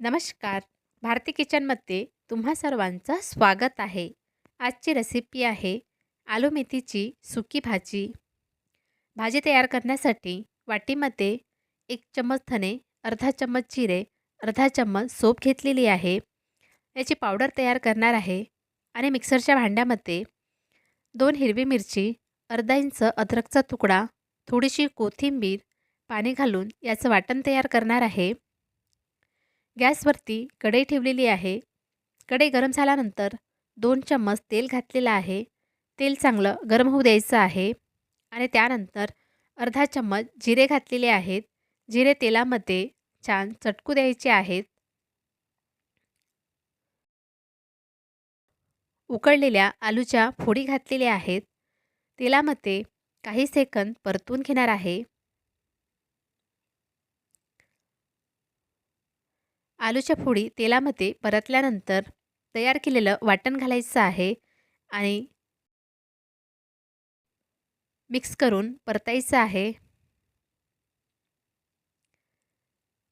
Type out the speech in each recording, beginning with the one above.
नमस्कार. भारती किचनमध्ये तुम्हा सर्वांचं स्वागत आहे. आजची रेसिपी आहे आलू मेथीची सुकी भाजी. भाजी तयार करण्यासाठी वाटीमध्ये 1 चम्मच धने, अर्धा चम्मच जिरे, अर्धा चम्मच सोप घेतलेली आहे. याची पावडर तयार करणार आहे. आणि मिक्सरच्या भांड्यामध्ये 2 हिरवी मिरची, अर्धा इंच अद्रकचा तुकडा, थोडीशी कोथिंबीर, पाणी घालून याचं वाटण तयार करणार आहे. गॅसवरती कढई ठेवलेली आहे. कढई गरम झाल्यानंतर 2 चम्मच तेल घातलेलं आहे. तेल चांगलं गरम होऊ द्यायचं आहे आणि त्यानंतर अर्धा चम्मच जिरे घातलेले आहेत. जिरे तेलामध्ये छान चटकू द्यायचे आहेत. उकळलेल्या आलूच्या फोडी घातलेल्या आहेत. तेलामध्ये काही सेकंद परतून घेणार आहे. आलूच्या फोडी तेलामध्ये परतल्यानंतर तयार केलेलं वाटण घालायचं आहे आणि मिक्स करून परतायचं आहे.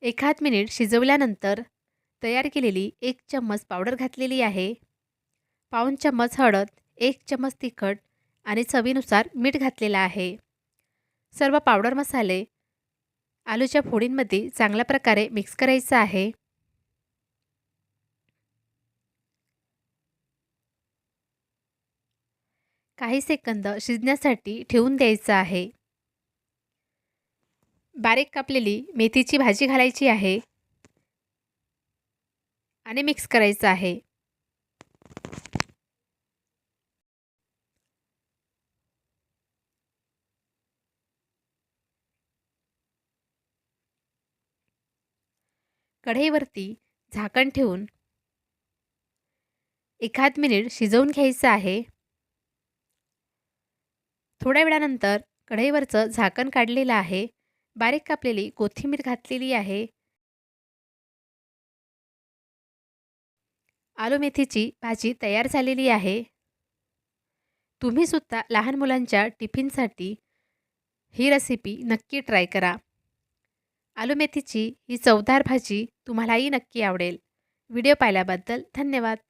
एखाद मिनिट शिजवल्यानंतर तयार केलेली 1 चम्मच पावडर घातलेली आहे. पाऊण चम्मच हळद, 1 चम्मच तिखट आणि चवीनुसार मीठ घातलेलं आहे. सर्व पावडर मसाले आलूच्या फोडींमध्ये चांगल्या प्रकारे मिक्स करायचं आहे. काही सेकंद शिजण्यासाठी ठेवून द्यायचं आहे. बारीक कापलेली मेथीची भाजी घालायची आहे आणि मिक्स करायचं आहे. कढईवरती झाकण ठेवून एखाद मिनिट शिजवून घ्यायचं आहे. थोड्या वेळानंतर कढईवरचं झाकण काढलेलं आहे. बारीक कापलेली कोथिंबीर घातलेली आहे. आलू मेथीची भाजी तयार झालेली आहे. तुम्हीसुद्धा लहान मुलांच्या टिफिनसाठी ही रेसिपी नक्की ट्राय करा. आलू मेथीची ही चवदार भाजी तुम्हालाही नक्की आवडेल. व्हिडिओ पाहिल्याबद्दल धन्यवाद.